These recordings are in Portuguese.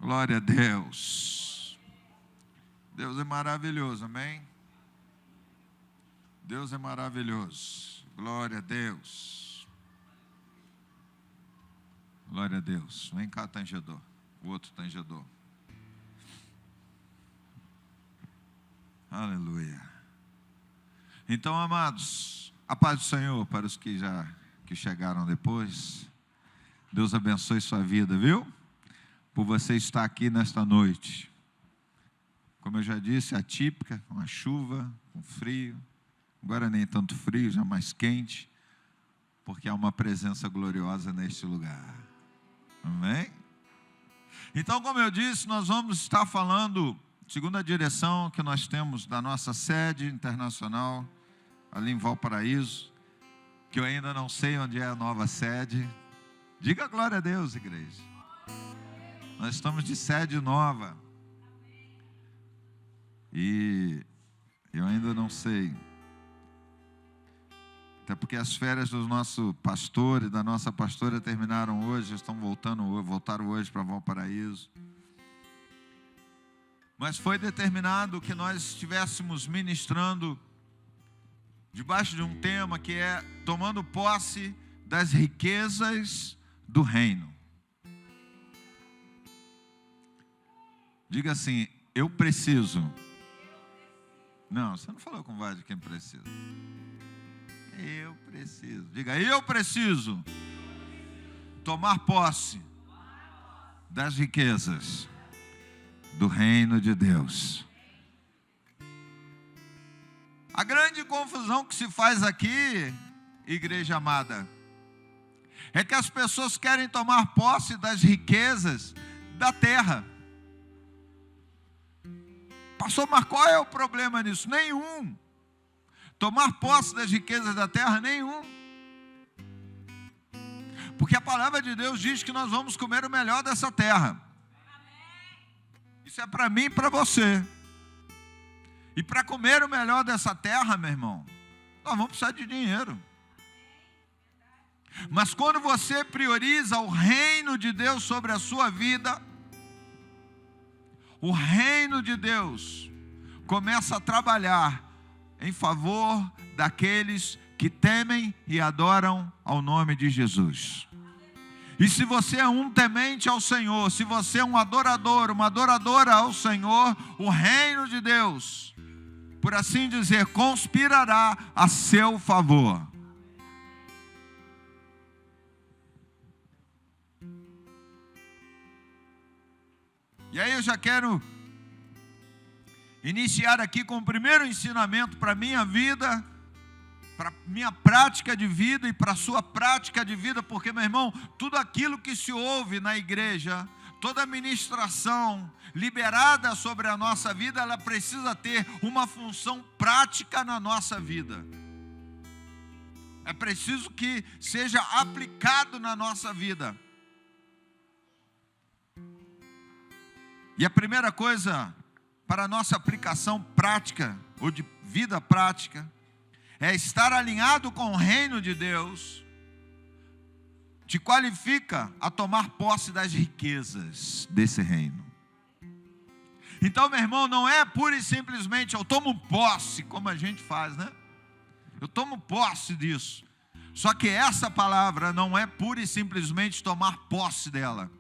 Glória a Deus. Deus é maravilhoso, amém? Deus é maravilhoso. Glória a Deus. Glória a Deus. Vem cá, tangedor. O outro tangedor. Aleluia. Então, amados, a paz do Senhor para os que chegaram depois. Deus abençoe sua vida, viu? Por você estar aqui nesta noite. Como eu já disse, atípica, uma chuva, um frio. Agora nem tanto frio, já mais quente, porque há uma presença gloriosa neste lugar. Amém? Então, como eu disse, nós vamos estar falando, segundo a direção que nós temos da nossa sede internacional, ali em Valparaíso, que eu ainda não sei onde é a nova sede. Diga glória a Deus, igreja. Nós estamos de sede nova. E eu ainda não sei. Até porque as férias do nosso pastor e da nossa pastora terminaram hoje, estão voltaram hoje para Valparaíso. Mas foi determinado que nós estivéssemos ministrando debaixo de um tema que é tomando posse das riquezas do reino. Diga assim, eu preciso. Não, você não falou com voz de quem precisa. Eu preciso. Diga, eu preciso tomar posse das riquezas do reino de Deus. A grande confusão que se faz aqui, igreja amada, é que as pessoas querem tomar posse das riquezas da terra. Pastor, mas qual é o problema nisso? Nenhum. Tomar posse das riquezas da terra? Nenhum. Porque a palavra de Deus diz que nós vamos comer o melhor dessa terra. Isso é para mim e para você. E para comer o melhor dessa terra, meu irmão, nós vamos precisar de dinheiro. Mas quando você prioriza o reino de Deus sobre a sua vida, o reino de Deus começa a trabalhar em favor daqueles que temem e adoram ao nome de Jesus. E se você é um temente ao Senhor, se você é um adorador, uma adoradora ao Senhor, o reino de Deus, por assim dizer, conspirará a seu favor. E aí eu já quero iniciar aqui com o primeiro ensinamento para a minha vida, para a minha prática de vida e para a sua prática de vida, porque, meu irmão, tudo aquilo que se ouve na igreja, toda ministração liberada sobre a nossa vida, ela precisa ter uma função prática na nossa vida. É preciso que seja aplicado na nossa vida. E a primeira coisa para a nossa aplicação prática, ou de vida prática, é estar alinhado com o reino de Deus, te qualifica a tomar posse das riquezas desse reino. Então, meu irmão, não é pura e simplesmente eu tomo posse, como a gente faz, né? Eu tomo posse disso. Só que essa palavra não é pura e simplesmente tomar posse dela.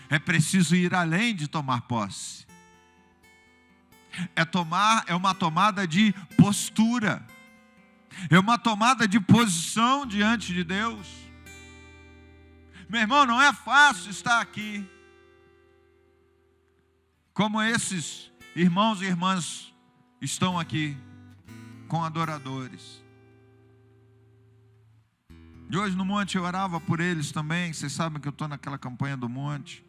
É preciso ir além de tomar posse. É uma tomada de postura. É uma tomada de posição diante de Deus. Meu irmão, não é fácil estar aqui como esses irmãos e irmãs estão aqui com adoradores. E hoje no monte eu orava por eles também. Vocês sabem que eu estou naquela campanha do monte.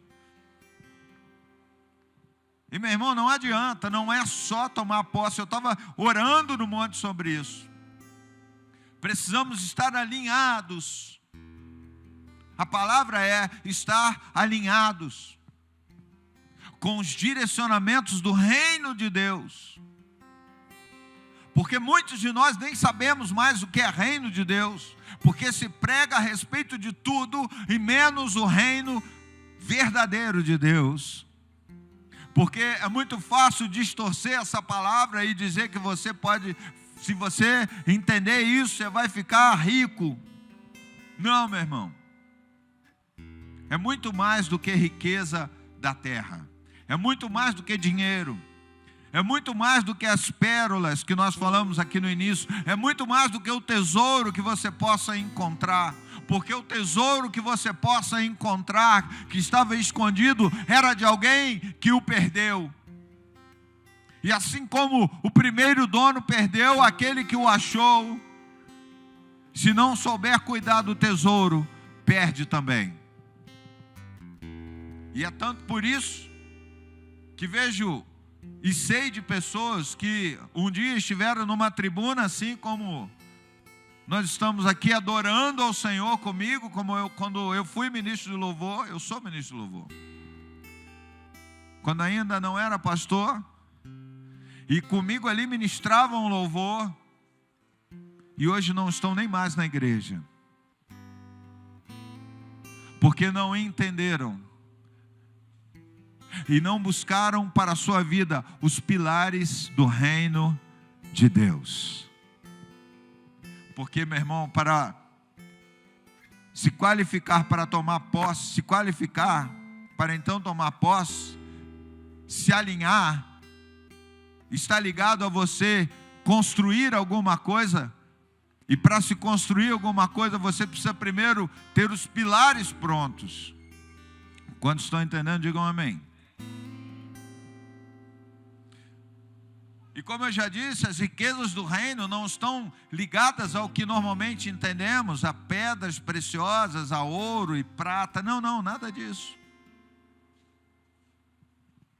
E meu irmão, não adianta, não é só tomar posse. Eu estava orando no monte sobre isso. Precisamos estar alinhados. A palavra é estar alinhados com os direcionamentos do reino de Deus. Porque muitos de nós nem sabemos mais o que é reino de Deus, porque se prega a respeito de tudo e menos o reino verdadeiro de Deus. Porque é muito fácil distorcer essa palavra e dizer que você pode, se você entender isso, você vai ficar rico. Não, meu irmão. É muito mais do que riqueza da terra. É muito mais do que dinheiro. É muito mais do que as pérolas que nós falamos aqui no início. É muito mais do que o tesouro que você possa encontrar. Porque o tesouro que você possa encontrar, que estava escondido, era de alguém que o perdeu. E assim como o primeiro dono perdeu, aquele que o achou, se não souber cuidar do tesouro, perde também. E é tanto por isso que vejo e sei de pessoas que um dia estiveram numa tribuna, assim como nós estamos aqui adorando ao Senhor comigo, quando eu fui ministro de louvor. Eu sou ministro de louvor. Quando ainda não era pastor, e comigo ali ministravam louvor, e hoje não estão nem mais na igreja, porque não entenderam e não buscaram para a sua vida os pilares do reino de Deus. Porque, meu irmão, para se qualificar para tomar posse, se qualificar para então tomar posse, se alinhar, está ligado a você construir alguma coisa. E para se construir alguma coisa, você precisa primeiro ter os pilares prontos. Quantos estão entendendo, digam amém. E como eu já disse, as riquezas do reino não estão ligadas ao que normalmente entendemos, a pedras preciosas, a ouro e prata. Não, nada disso.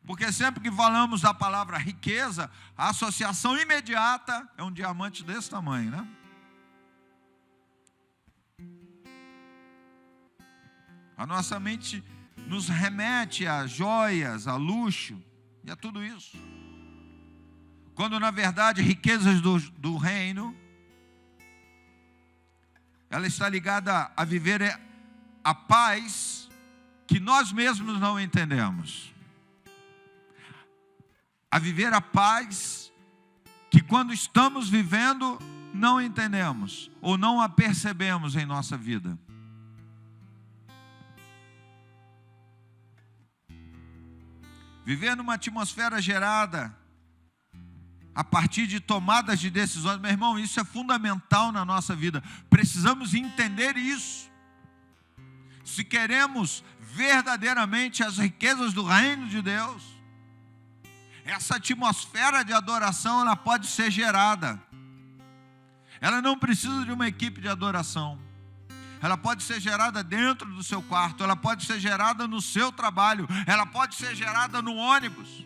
Porque sempre que falamos da palavra riqueza, a associação imediata é um diamante desse tamanho, né? A nossa mente nos remete a joias, a luxo e a tudo isso. Quando na verdade riquezas do reino, ela está ligada a viver a paz que nós mesmos não entendemos. A viver a paz que quando estamos vivendo não entendemos ou não a percebemos em nossa vida. Viver numa atmosfera gerada a partir de tomadas de decisões, meu irmão, isso é fundamental na nossa vida. Precisamos entender isso. Se queremos verdadeiramente as riquezas do reino de Deus, essa atmosfera de adoração, ela pode ser gerada. Ela não precisa de uma equipe de adoração. Ela pode ser gerada dentro do seu quarto, ela pode ser gerada no seu trabalho, ela pode ser gerada no ônibus.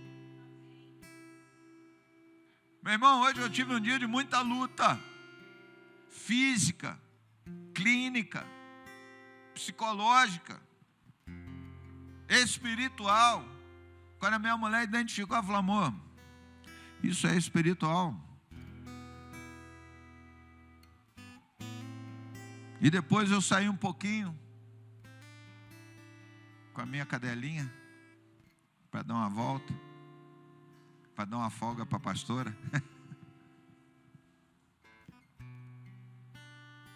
Meu irmão, hoje eu tive um dia de muita luta física, clínica, psicológica, espiritual. Quando a minha mulher identificou, ela falou: amor, isso é espiritual. E depois eu saí um pouquinho com a minha cadelinha para dar uma volta, para dar uma folga para a pastora.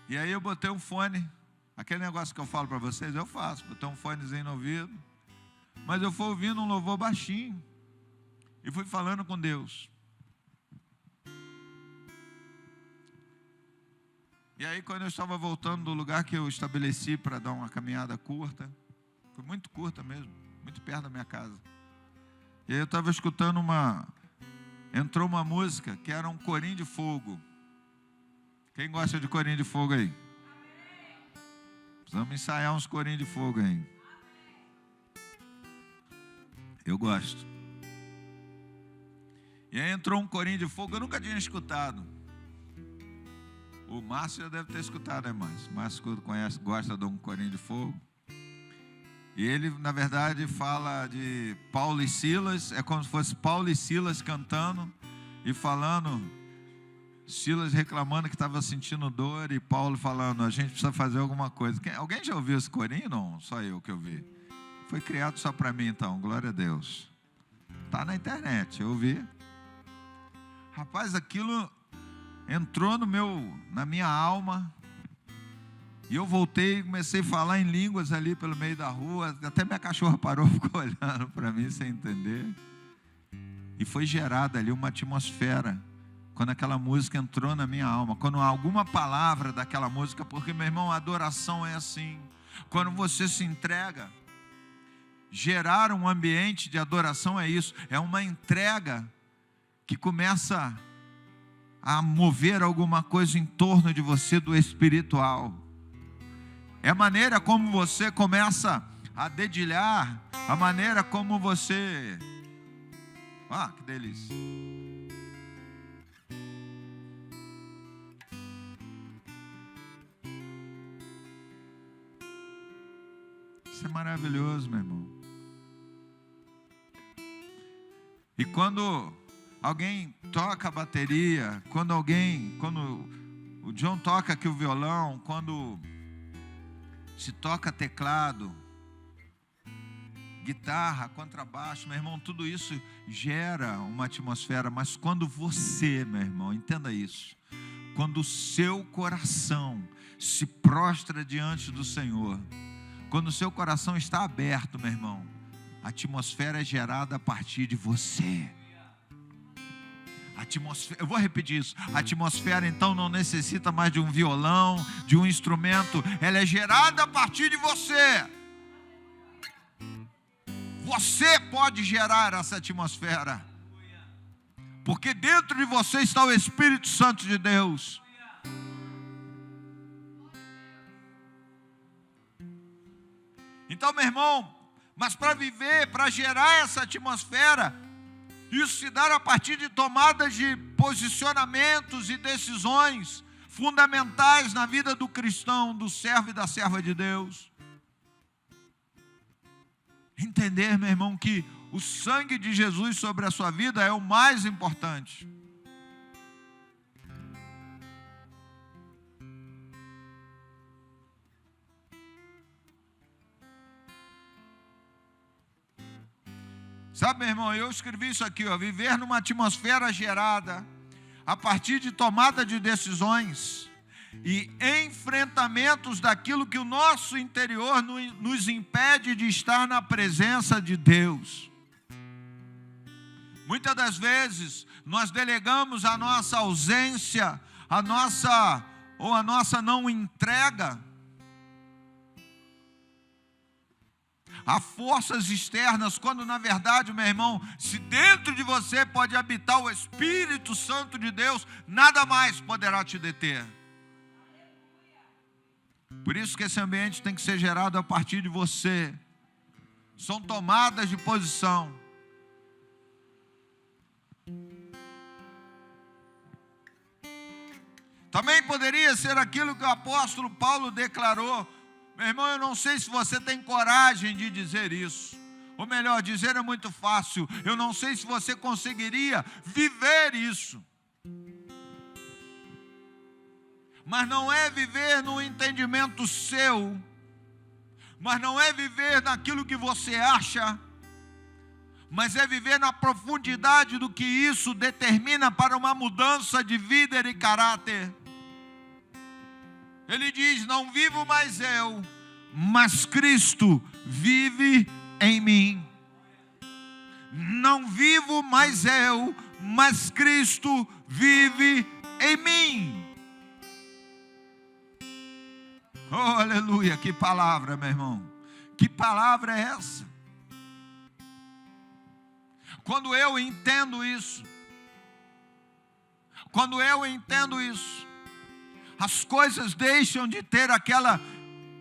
E aí eu botei um fone, aquele negócio que eu falo para vocês, eu faço, botei um fonezinho no ouvido, mas eu fui ouvindo um louvor baixinho e fui falando com Deus. E aí quando eu estava voltando do lugar que eu estabeleci para dar uma caminhada curta, foi muito curta mesmo, muito perto da minha casa. E aí eu estava escutando entrou uma música que era um corinho de fogo. Quem gosta de corinho de fogo aí? Precisamos ensaiar uns corinhos de fogo aí. Eu gosto. E aí entrou um corinho de fogo, eu nunca tinha escutado. O Márcio já deve ter escutado, né, Márcio? O Márcio gosta de um corinho de fogo. E ele, na verdade, fala de Paulo e Silas, é como se fosse Paulo e Silas cantando e falando, Silas reclamando que estava sentindo dor e Paulo falando, a gente precisa fazer alguma coisa. Alguém já ouviu esse corinho? Não, só eu que ouvi. Foi criado só para mim então, glória a Deus. Está na internet, eu ouvi. Rapaz, aquilo entrou na minha alma. E eu voltei e comecei a falar em línguas ali pelo meio da rua. Até minha cachorra parou, ficou olhando para mim sem entender. E foi gerada ali uma atmosfera quando aquela música entrou na minha alma. Quando alguma palavra daquela música, porque, meu irmão, a adoração é assim. Quando você se entrega, gerar um ambiente de adoração é isso. É uma entrega que começa a mover alguma coisa em torno de você do espiritual. É a maneira como você começa a dedilhar, a maneira como você... Ah, que delícia. Isso é maravilhoso, meu irmão. E quando alguém toca a bateria, quando o John toca aqui o violão, quando se toca teclado, guitarra, contrabaixo, meu irmão, tudo isso gera uma atmosfera. Mas quando você, meu irmão, entenda isso, quando o seu coração se prostra diante do Senhor, quando o seu coração está aberto, meu irmão, a atmosfera é gerada a partir de você. Eu vou repetir isso. A atmosfera então não necessita mais de um violão, de um instrumento. Ela é gerada a partir de você. Você pode gerar essa atmosfera, porque dentro de você está o Espírito Santo de Deus. Então, meu irmão, mas para viver, para gerar essa atmosfera, isso se dá a partir de tomadas de posicionamentos e decisões fundamentais na vida do cristão, do servo e da serva de Deus. Entender, meu irmão, que o sangue de Jesus sobre a sua vida é o mais importante. Sabe, meu irmão, eu escrevi isso aqui, ó, viver numa atmosfera gerada a partir de tomada de decisões e enfrentamentos daquilo que o nosso interior nos impede de estar na presença de Deus. Muitas das vezes nós delegamos a nossa ausência, a nossa não entrega a forças externas, quando na verdade, meu irmão, se dentro de você pode habitar o Espírito Santo de Deus, nada mais poderá te deter. Por isso que esse ambiente tem que ser gerado a partir de você. São tomadas de posição. Também poderia ser aquilo que o apóstolo Paulo declarou. Meu irmão, eu não sei se você tem coragem de dizer isso. Ou melhor, dizer é muito fácil. Eu não sei se você conseguiria viver isso. Mas não é viver no entendimento seu. Mas não é viver naquilo que você acha. Mas é viver na profundidade do que isso determina para uma mudança de vida e caráter. Ele diz: não vivo mais eu, mas Cristo vive em mim. Não vivo mais eu, mas Cristo vive em mim. Oh, aleluia, que palavra, meu irmão. Que palavra é essa? Quando eu entendo isso, as coisas deixam de ter aquela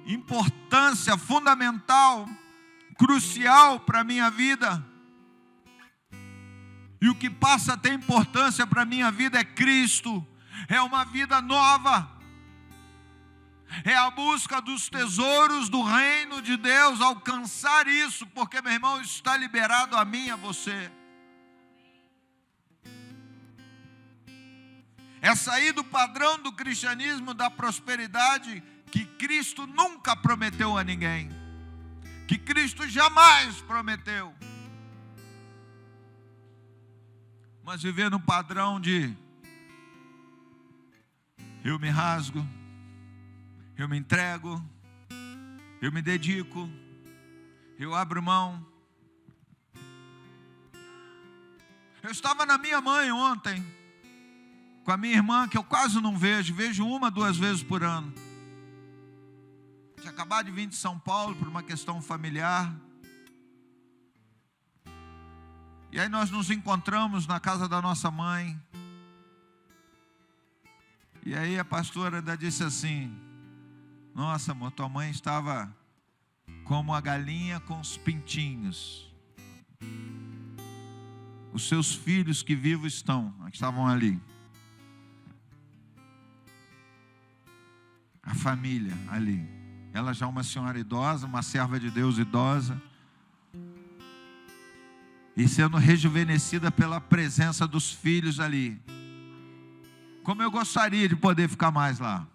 importância fundamental, crucial para a minha vida. E o que passa a ter importância para a minha vida é Cristo, é uma vida nova, é a busca dos tesouros do reino de Deus, alcançar isso, porque, meu irmão, isso está liberado a mim e a você. É sair do padrão do cristianismo, da prosperidade, que Cristo nunca prometeu a ninguém. que Cristo jamais prometeu. Mas viver no padrão de eu me rasgo, eu me entrego, eu me dedico, eu abro mão. Eu estava na minha mãe ontem, com a minha irmã, que eu quase não vejo 1, 2 vezes por ano. Tinha acabado de vir de São Paulo por uma questão familiar. E aí nós nos encontramos na casa da nossa mãe. E aí a pastora ainda disse assim: nossa, amor, tua mãe estava como a galinha com os pintinhos. Os seus filhos que vivos estavam ali. A família ali. Ela já é uma senhora idosa, uma serva de Deus idosa. E sendo rejuvenescida pela presença dos filhos ali. Como eu gostaria de poder ficar mais lá.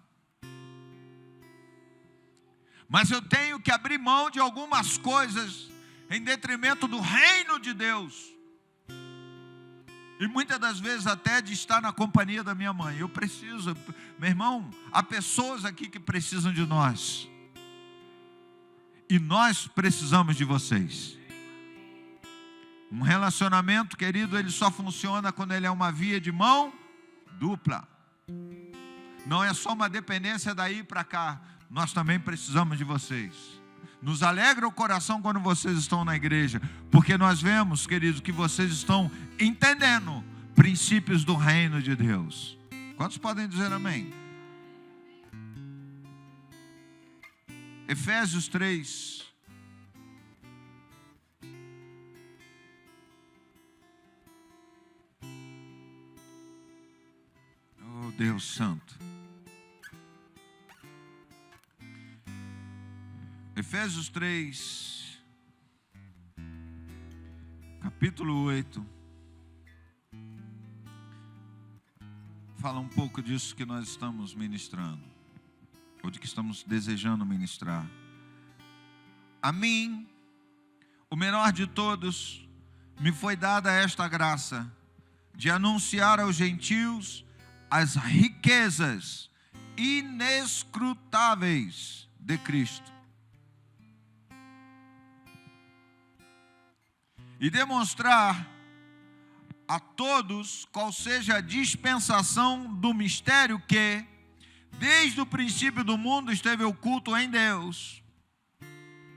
Mas eu tenho que abrir mão de algumas coisas em detrimento do reino de Deus. E muitas das vezes até de estar na companhia da minha mãe. Eu preciso, meu irmão, há pessoas aqui que precisam de nós. E nós precisamos de vocês. Um relacionamento, querido, ele só funciona quando ele é uma via de mão dupla. Não é só uma dependência daí para cá. Nós também precisamos de vocês. Nos alegra o coração quando vocês estão na igreja, porque nós vemos, queridos, que vocês estão entendendo princípios do reino de Deus. Quantos podem dizer amém? Efésios 3. Oh, Deus Santo. Efésios 3, capítulo 8, fala um pouco disso que nós estamos ministrando, ou de que estamos desejando ministrar. A mim, o menor de todos, me foi dada esta graça, de anunciar aos gentios as riquezas inescrutáveis de Cristo. E demonstrar a todos qual seja a dispensação do mistério que, desde o princípio do mundo, esteve oculto em Deus,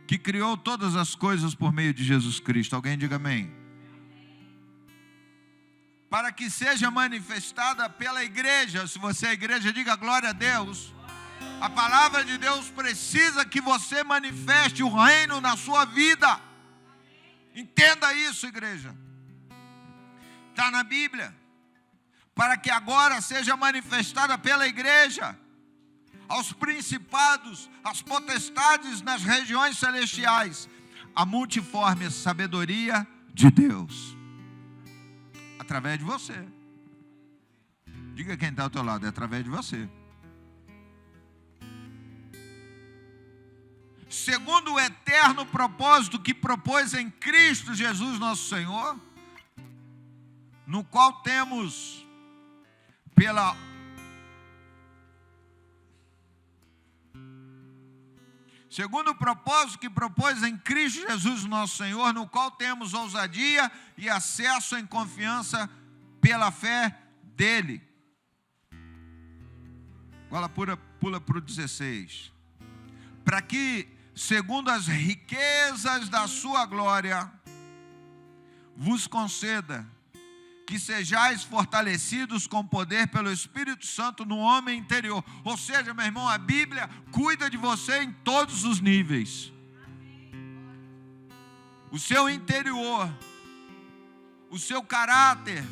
que criou todas as coisas por meio de Jesus Cristo. Alguém diga amém. Para que seja manifestada pela igreja. Se você é igreja, diga glória a Deus. A palavra de Deus precisa que você manifeste o reino na sua vida. Entenda isso, igreja. Está na Bíblia. Para que agora seja manifestada pela igreja aos principados, às potestades nas regiões celestiais, a multiforme sabedoria de Deus. Através de você. Diga quem está ao teu lado, é através de você. Segundo o eterno propósito que propôs em Cristo Jesus nosso Senhor, no qual temos segundo o propósito que propôs em Cristo Jesus nosso Senhor, no qual temos ousadia e acesso em confiança pela fé dele. Agora pula para o 16. Para que, segundo as riquezas da sua glória, vos conceda que sejais fortalecidos com poder pelo Espírito Santo no homem interior. Ou seja, meu irmão, a Bíblia cuida de você em todos os níveis. O seu interior, o seu caráter,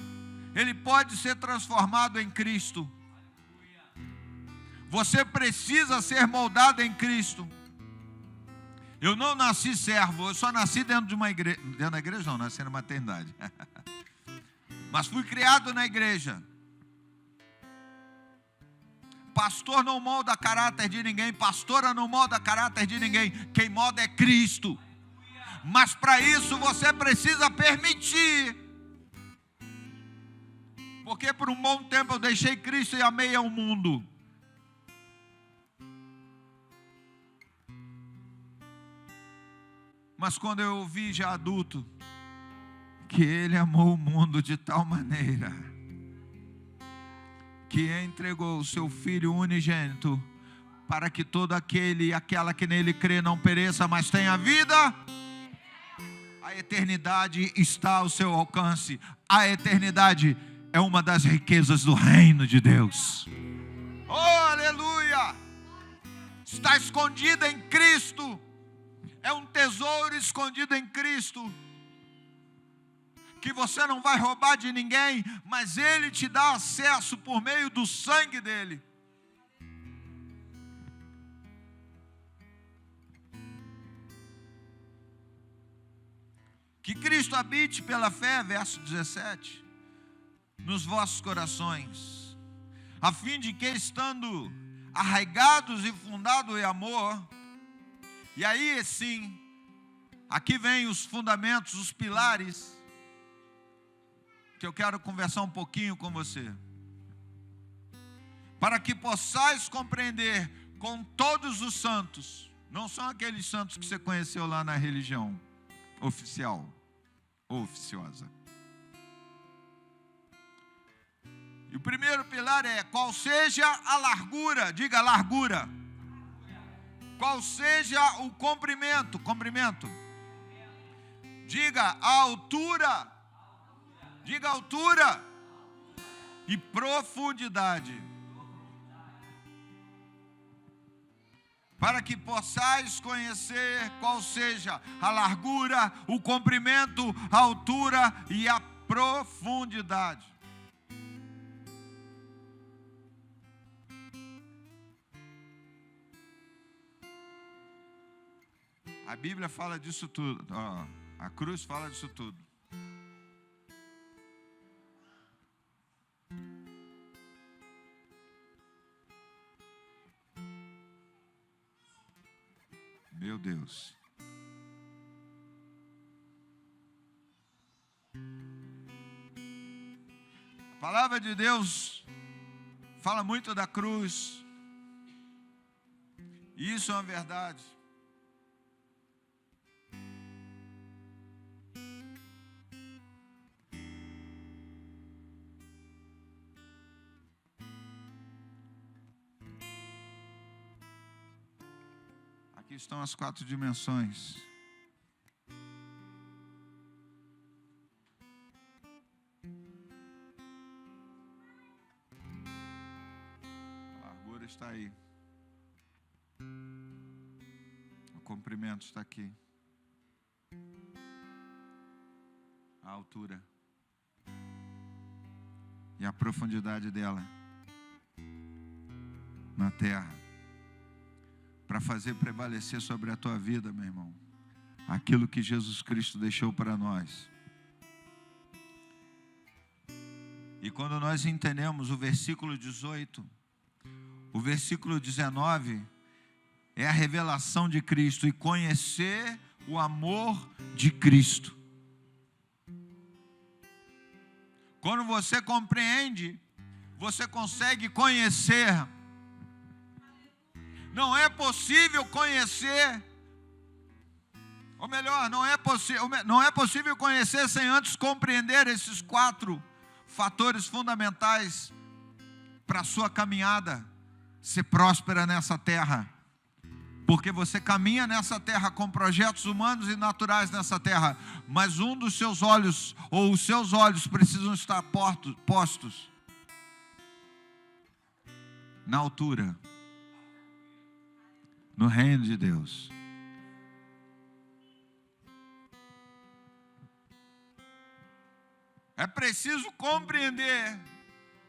ele pode ser transformado em Cristo. Você precisa ser moldado em Cristo. Eu não nasci servo, eu só nasci dentro de uma igreja. Dentro da igreja não, nasci na maternidade. Mas fui criado na igreja. Pastor não molda caráter de ninguém, pastora não molda caráter de ninguém. Quem molda é Cristo. Mas para isso você precisa permitir. Porque por um bom tempo eu deixei Cristo e amei ao mundo. Mas quando eu ouvi já adulto, que Ele amou o mundo de tal maneira, que entregou o seu Filho unigênito, para que todo aquele e aquela que nele crê não pereça, mas tenha vida. A eternidade está ao seu alcance. A eternidade é uma das riquezas do reino de Deus. Oh, aleluia! Está escondida em Cristo. É um tesouro escondido em Cristo, que você não vai roubar de ninguém, mas Ele te dá acesso por meio do sangue dEle. Que Cristo habite pela fé, verso 17, nos vossos corações, a fim de que, estando arraigados e fundados em amor, e aí sim, aqui vem os fundamentos, os pilares, que eu quero conversar um pouquinho com você, para que possais compreender com todos os santos, não são aqueles santos que você conheceu lá na religião oficial ou oficiosa. E o primeiro pilar é: qual seja a largura, diga largura. Qual seja o comprimento, comprimento. Diga a altura. Diga altura e profundidade. Para que possais conhecer qual seja a largura, o comprimento, a altura e a profundidade. A Bíblia fala disso tudo. A cruz fala disso tudo. Meu Deus. A palavra de Deus fala muito da cruz. E isso é uma verdade. Aqui estão as 4 dimensões. A largura está aí. O comprimento está aqui. A altura. E a profundidade dela na terra. Para fazer prevalecer sobre a tua vida, meu irmão, aquilo que Jesus Cristo deixou para nós. E quando nós entendemos o versículo 18, o versículo 19 é a revelação de Cristo e conhecer o amor de Cristo. Quando você compreende, você consegue conhecer. Não é possível conhecer, ou melhor, não é possível conhecer sem antes compreender esses 4 fatores fundamentais para a sua caminhada ser próspera nessa terra. Porque você caminha nessa terra com projetos humanos e naturais nessa terra, mas um dos seus olhos, ou os seus olhos, precisam estar postos na altura, no reino de Deus. É preciso compreender.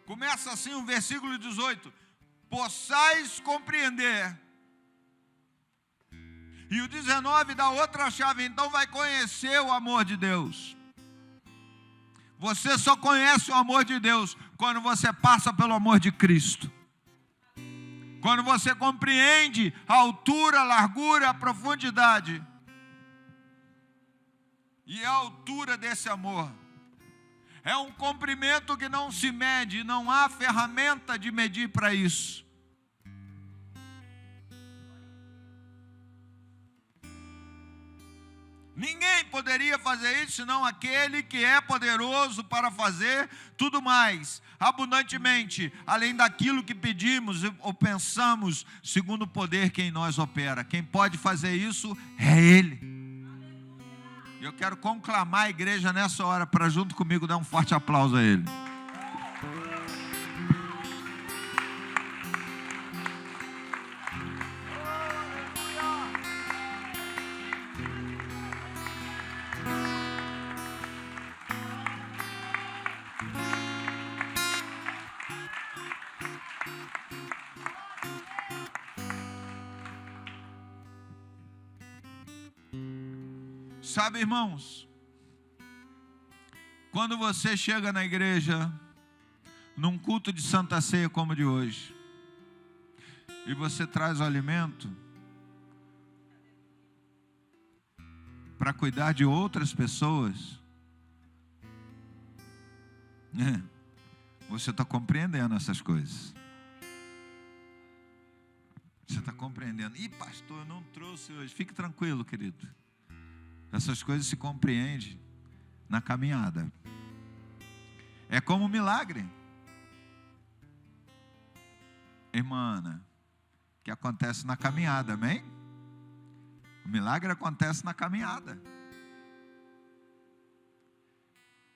Começa assim o versículo 18: possais compreender. E o 19 dá outra chave, então vai conhecer o amor de Deus. Você só conhece o amor de Deus quando você passa pelo amor de Cristo. Quando você compreende a altura, a largura, a profundidade. E a altura desse amor é um comprimento que não se mede, não há ferramenta de medir para isso. Ninguém poderia fazer isso, senão aquele que é poderoso para fazer tudo mais, abundantemente, além daquilo que pedimos ou pensamos, segundo o poder que em nós opera. Quem pode fazer isso é Ele. Eu quero conclamar a igreja nessa hora para junto comigo dar um forte aplauso a Ele. Sabe, irmãos, quando você chega na igreja, num culto de Santa Ceia como o de hoje, e você traz o alimento para cuidar de outras pessoas, você está compreendendo essas coisas. Você está compreendendo. Ih, pastor, eu não trouxe hoje. Fique tranquilo, querido. Essas coisas se compreendem na caminhada. É como um milagre, irmã Ana, que acontece na caminhada, amém? O milagre acontece na caminhada.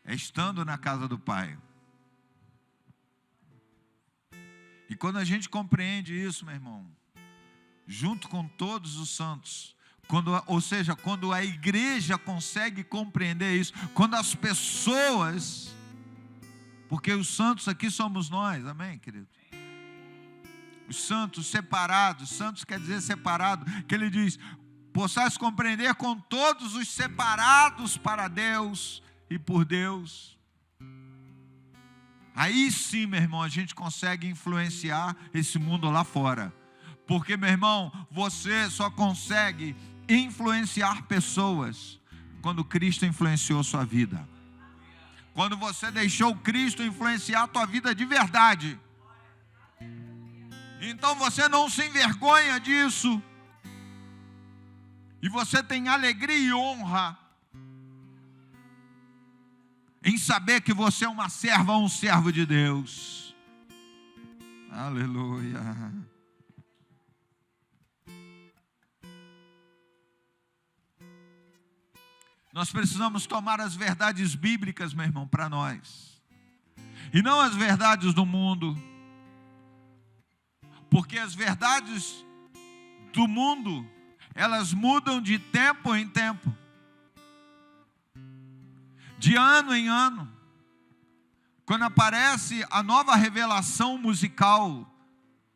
É estando na casa do Pai. E quando a gente compreende isso, meu irmão, junto com todos os santos, quando a igreja consegue compreender isso, quando as pessoas, porque os santos aqui somos nós, amém, querido? Os santos separados, santos quer dizer separado, que ele diz, possais compreender com todos os separados para Deus e por Deus. Aí sim, meu irmão, a gente consegue influenciar esse mundo lá fora. Porque, meu irmão, você só consegue influenciar pessoas quando Cristo influenciou sua vida. Quando você deixou Cristo influenciar a tua vida de verdade. Então você não se envergonha disso. E você tem alegria e honra em saber que você é uma serva ou um servo de Deus. Aleluia. Nós precisamos tomar as verdades bíblicas, meu irmão, para nós. E não as verdades do mundo. Porque as verdades do mundo, elas mudam de tempo em tempo. De ano em ano. Quando aparece a nova revelação musical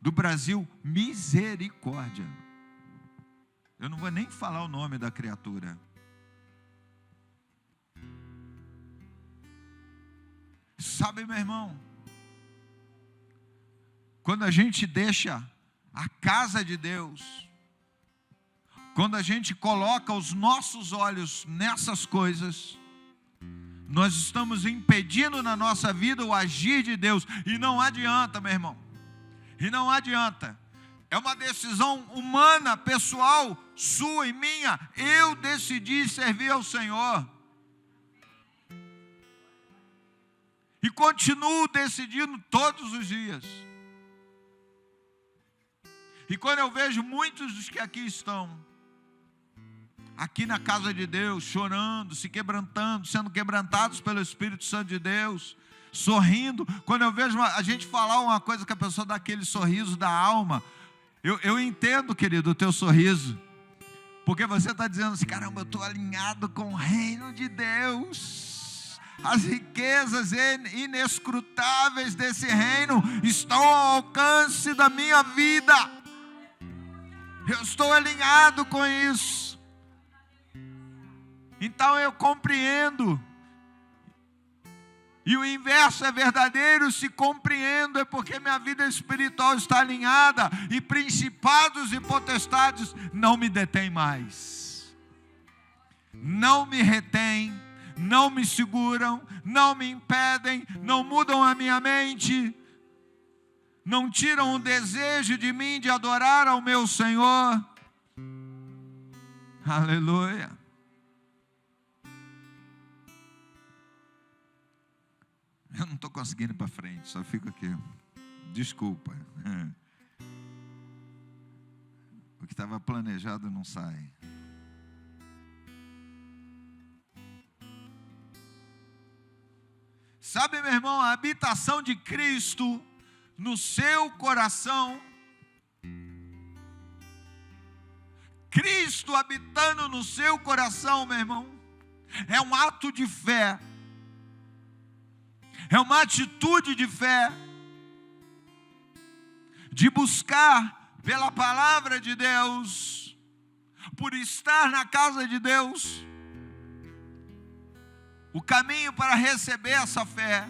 do Brasil, misericórdia. Eu não vou nem falar o nome da criatura. Sabe, meu irmão, quando a gente deixa a casa de Deus, quando a gente coloca os nossos olhos nessas coisas, nós estamos impedindo na nossa vida o agir de Deus. E não adianta, meu irmão, e não adianta. É uma decisão humana, pessoal, sua e minha. Eu decidi servir ao Senhor. E continuo decidindo todos os dias. E quando eu vejo muitos dos que aqui estão, aqui na casa de Deus, chorando, se quebrantando, sendo quebrantados pelo Espírito Santo de Deus, sorrindo. Quando eu vejo a gente falar uma coisa que a pessoa dá aquele sorriso da alma, eu entendo, querido, o teu sorriso. Porque você está dizendo assim, caramba, eu estou alinhado com o reino de Deus. As riquezas inescrutáveis desse reino estão ao alcance da minha vida. Eu estou alinhado com isso. Então eu compreendo. E o inverso é verdadeiro, se compreendo, é porque minha vida espiritual está alinhada. E principados e potestades não me detêm mais. não me retêm, não me seguram, não me impedem, não mudam a minha mente, não tiram o desejo de mim de adorar ao meu Senhor. Aleluia. Eu não estou conseguindo ir para frente, só fico aqui. Desculpa. O que estava planejado não sai. Sabe, meu irmão, a habitação de Cristo no seu coração, Cristo habitando no seu coração, meu irmão, é um ato de fé, é uma atitude de fé, de buscar pela palavra de Deus, por estar na casa de Deus, o caminho para receber essa fé.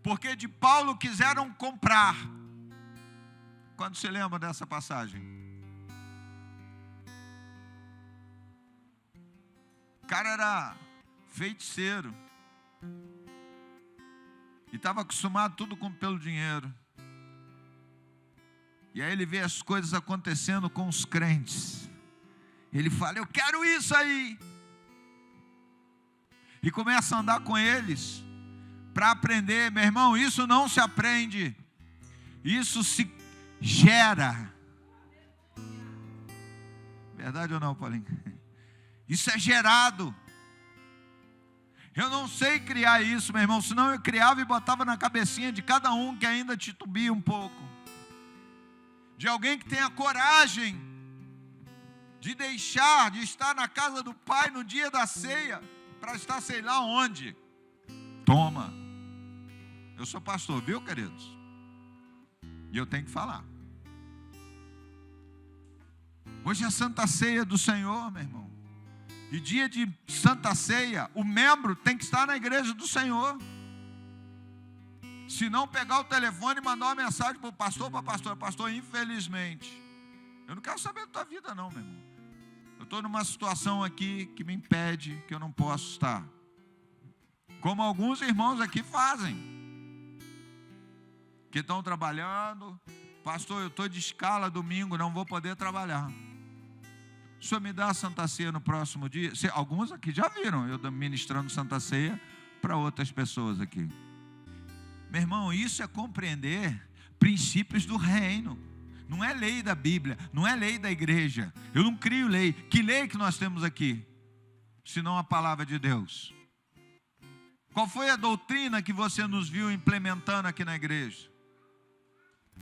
Porque de Paulo quiseram comprar. Quando se lembra dessa passagem? O cara era feiticeiro. E estava acostumado tudo pelo dinheiro. E aí ele vê as coisas acontecendo com os crentes. Ele fala, eu quero isso aí. E começa a andar com eles para aprender. Meu irmão, isso não se aprende, isso se gera. Verdade ou não, Paulinho? Isso é gerado. Eu não sei criar isso, meu irmão, senão eu criava e botava na cabecinha de cada um que ainda titubia um pouco. De alguém que tenha coragem de deixar de estar na casa do Pai no dia da ceia, para estar sei lá onde. Toma. Eu sou pastor, viu, queridos? E eu tenho que falar. Hoje é a Santa Ceia do Senhor, meu irmão. E dia de Santa Ceia, o membro tem que estar na igreja do Senhor. Se não pegar o telefone e mandar uma mensagem para o pastor, para a pastora, pastor, infelizmente, eu não quero saber da tua vida não, meu irmão. Eu estou numa situação aqui que me impede, que eu não posso estar. Como alguns irmãos aqui fazem. Que estão trabalhando. Pastor, eu estou de escala domingo, não vou poder trabalhar. O senhor me dá a Santa Ceia no próximo dia? Alguns aqui já viram eu ministrando Santa Ceia para outras pessoas aqui. Meu irmão, isso é compreender princípios do reino. Não é lei da Bíblia, não é lei da igreja. Eu não crio lei. Que lei que nós temos aqui? Senão a palavra de Deus. Qual foi a doutrina que você nos viu implementando aqui na igreja?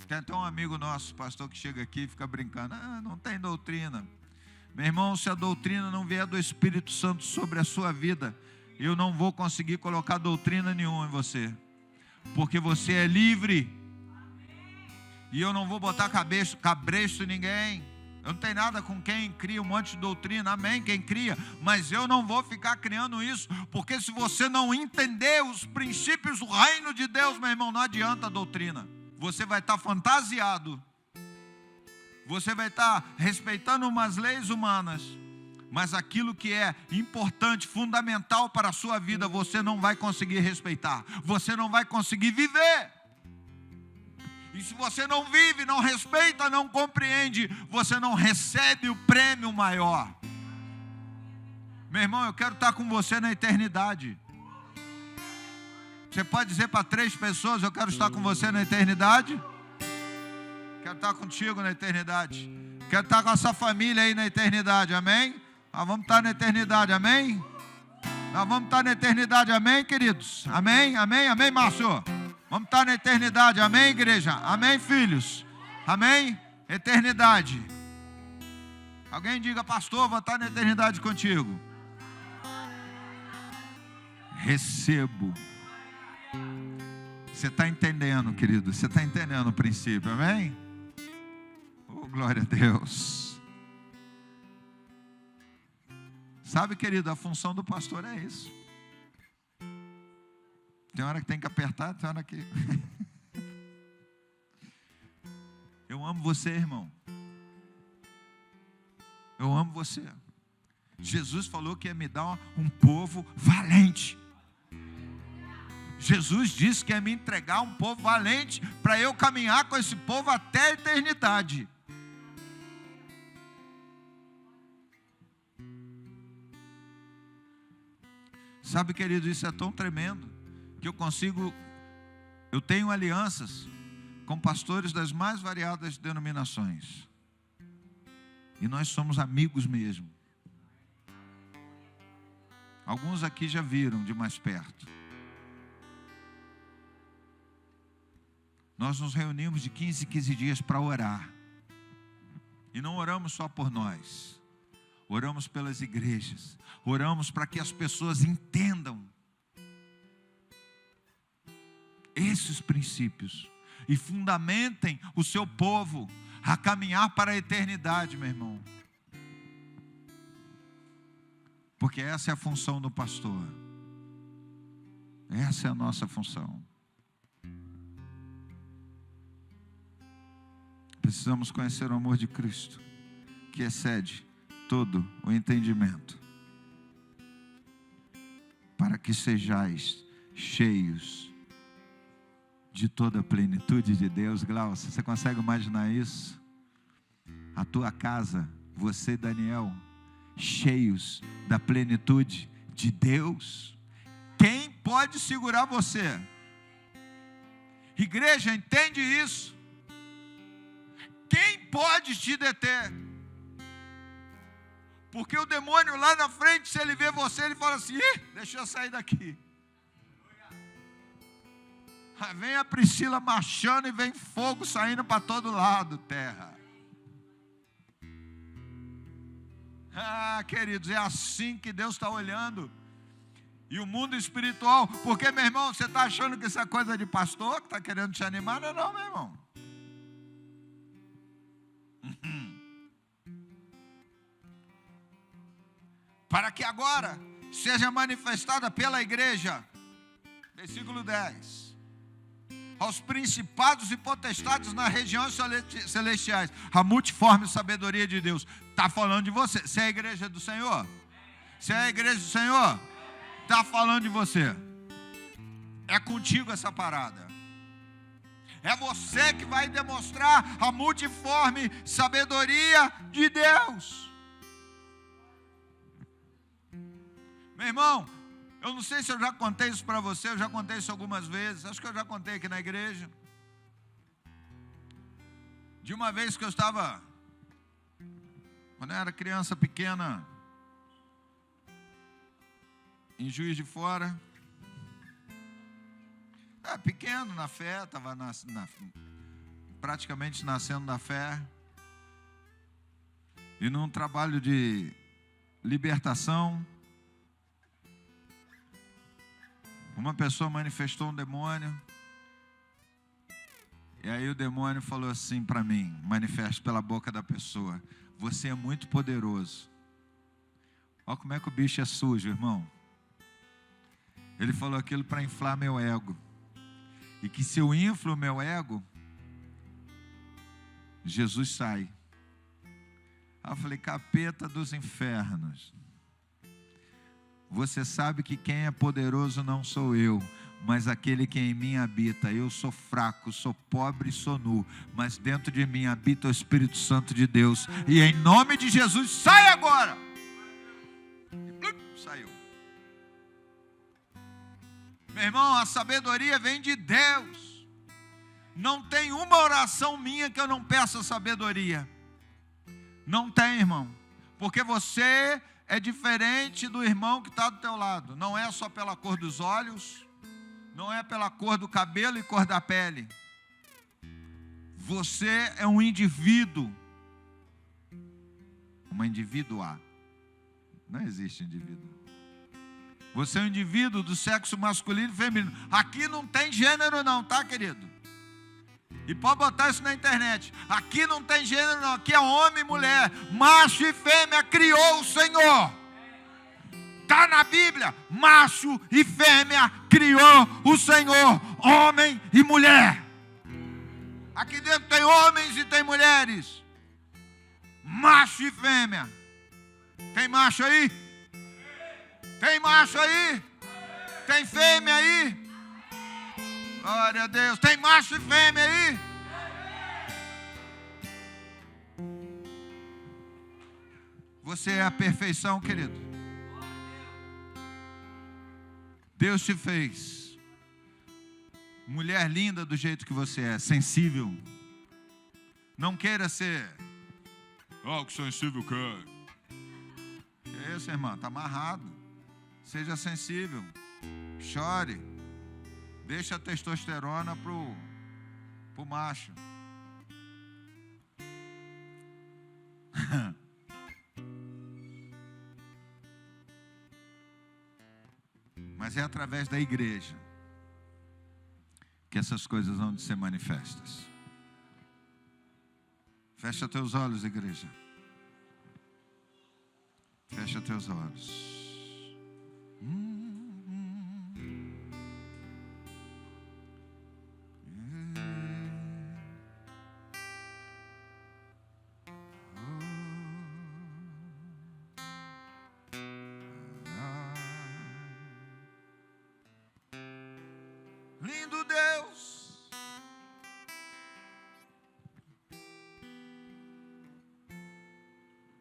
Tem até um amigo nosso, pastor, que chega aqui e fica brincando. Não tem doutrina. Meu irmão, se a doutrina não vier do Espírito Santo sobre a sua vida, eu não vou conseguir colocar doutrina nenhuma em você. Porque você é livre. E eu não vou botar cabresto em ninguém. Eu não tenho nada com quem cria um monte de doutrina. Amém, quem cria. Mas eu não vou ficar criando isso. Porque se você não entender os princípios do reino de Deus, meu irmão, não adianta a doutrina. Você vai estar fantasiado. Você vai estar respeitando umas leis humanas. Mas aquilo que é importante, fundamental para a sua vida, você não vai conseguir respeitar. Você não vai conseguir viver. E se você não vive, não respeita, não compreende, você não recebe o prêmio maior. Meu irmão, eu quero estar com você na eternidade. Você pode dizer para 3 pessoas, eu quero estar com você na eternidade? Quero estar contigo na eternidade. Quero estar com essa família aí na eternidade, amém? Nós vamos estar na eternidade, amém? Nós vamos estar na eternidade, amém, queridos? Amém, amém, amém, Márcio? Vamos estar na eternidade, amém, igreja? Amém, filhos? Amém? Eternidade. Alguém diga, pastor, vou estar na eternidade contigo. Recebo. Você está entendendo, querido? Você está entendendo o princípio, amém? Oh, glória a Deus. Sabe, querido, a função do pastor é isso. Tem hora que tem que apertar, tem hora que... Eu amo você, irmão. Eu amo você. Jesus falou que ia me dar um povo valente. Jesus disse que ia me entregar um povo valente para eu caminhar com esse povo até a eternidade. Sabe, querido, isso é tão tremendo que eu tenho alianças com pastores das mais variadas denominações. E nós somos amigos mesmo. Alguns aqui já viram de mais perto. Nós nos reunimos de 15 em 15 dias para orar. E não oramos só por nós. Oramos pelas igrejas. Oramos para que as pessoas entendam esses princípios e fundamentem o seu povo a caminhar para a eternidade, meu irmão. Porque essa é a função do pastor. Essa é a nossa função. Precisamos conhecer o amor de Cristo, que excede todo o entendimento, para que sejais cheios de toda a plenitude de Deus. Glaucia, você consegue imaginar isso? A tua casa, você e Daniel, cheios da plenitude de Deus. Quem pode segurar você? Igreja, entende isso? Quem pode te deter? Porque o demônio lá na frente, se ele vê você, ele fala assim: deixa eu sair daqui. Aí vem a Priscila marchando e vem fogo saindo para todo lado, terra. Queridos, é assim que Deus está olhando. E o mundo espiritual, porque, meu irmão, você está achando que isso é coisa de pastor, que está querendo te animar? Não, meu irmão. Para que agora seja manifestada pela igreja, versículo 10, aos principados e potestades nas regiões celestiais, a multiforme sabedoria de Deus. Está falando de você. Você é a igreja do Senhor? Você é a igreja do Senhor? Está falando de você. É contigo essa parada. É você que vai demonstrar a multiforme sabedoria de Deus. Meu irmão, eu não sei se eu já contei isso para você, eu já contei isso algumas vezes, acho que eu já contei aqui na igreja. De uma vez que eu estava, quando eu era criança pequena, em Juiz de Fora, pequeno na fé, estava praticamente nascendo na fé, e num trabalho de libertação, uma pessoa manifestou um demônio, e aí o demônio falou assim para mim, manifesto pela boca da pessoa: você é muito poderoso. Olha como é que o bicho é sujo, irmão. Ele falou aquilo para inflar meu ego, e que se eu inflo o meu ego, Jesus sai. Aí eu falei: capeta dos infernos, você sabe que quem é poderoso não sou eu, mas aquele que em mim habita. Eu sou fraco, sou pobre e sou nu, mas dentro de mim habita o Espírito Santo de Deus. E em nome de Jesus, sai agora! E saiu. Meu irmão, a sabedoria vem de Deus. Não tem uma oração minha que eu não peça sabedoria. Não tem, irmão. Porque você é diferente do irmão que está do teu lado. Não é só pela cor dos olhos, não é pela cor do cabelo e cor da pele. Você é um indivíduo. Uma indivídua. Não existe indivíduo. Você é um indivíduo do sexo masculino e feminino. Aqui não tem gênero não, tá, querido? E pode botar isso na internet. Aqui não tem gênero não, aqui é homem e mulher, macho e fêmea criou o Senhor. Está na Bíblia, macho e fêmea criou o Senhor, homem e mulher. Aqui dentro tem homens e tem mulheres, macho e fêmea. Tem macho aí? Tem macho aí? Tem fêmea aí? Glória a Deus. Tem macho e fêmea aí? Você é a perfeição, querido. Deus te fez mulher linda do jeito que você é, sensível. Não queira ser que sensível quer. Que isso, irmã? Está amarrado. Seja sensível. Chore. Deixa a testosterona pro macho. Mas é através da igreja que essas coisas vão ser manifestas. Fecha teus olhos, igreja. Fecha teus olhos. Lindo Deus,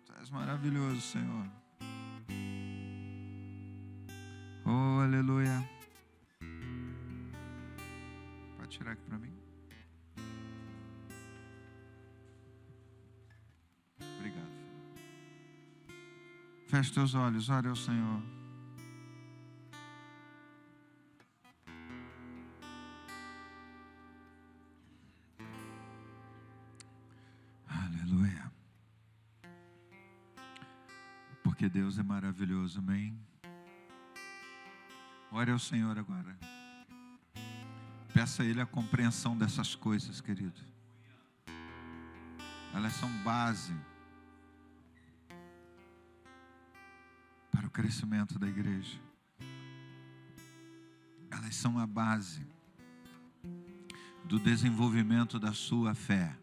Tu és maravilhoso, Senhor. Oh, aleluia. Pode tirar aqui para mim? Obrigado. Feche teus olhos, ore ao Senhor. Aleluia. Porque Deus é maravilhoso, amém? Ore ao Senhor agora. Peça a Ele a compreensão dessas coisas, querido. Elas são base para o crescimento da igreja. Elas são a base do desenvolvimento da sua fé.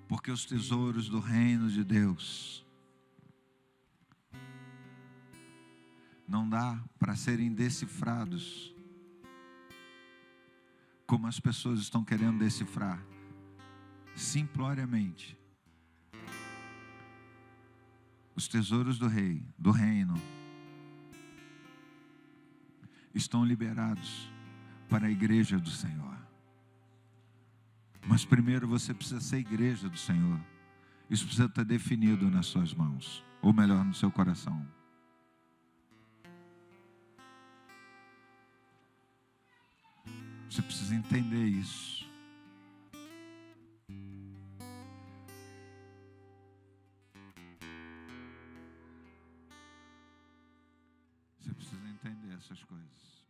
Porque os tesouros do reino de Deus não dá para serem decifrados como as pessoas estão querendo decifrar. Simploriamente, os tesouros do rei, do reino, estão liberados para a igreja do Senhor. Mas primeiro você precisa ser igreja do Senhor. Isso precisa estar definido nas suas mãos, ou melhor, no seu coração. Você precisa entender isso. Você precisa entender essas coisas.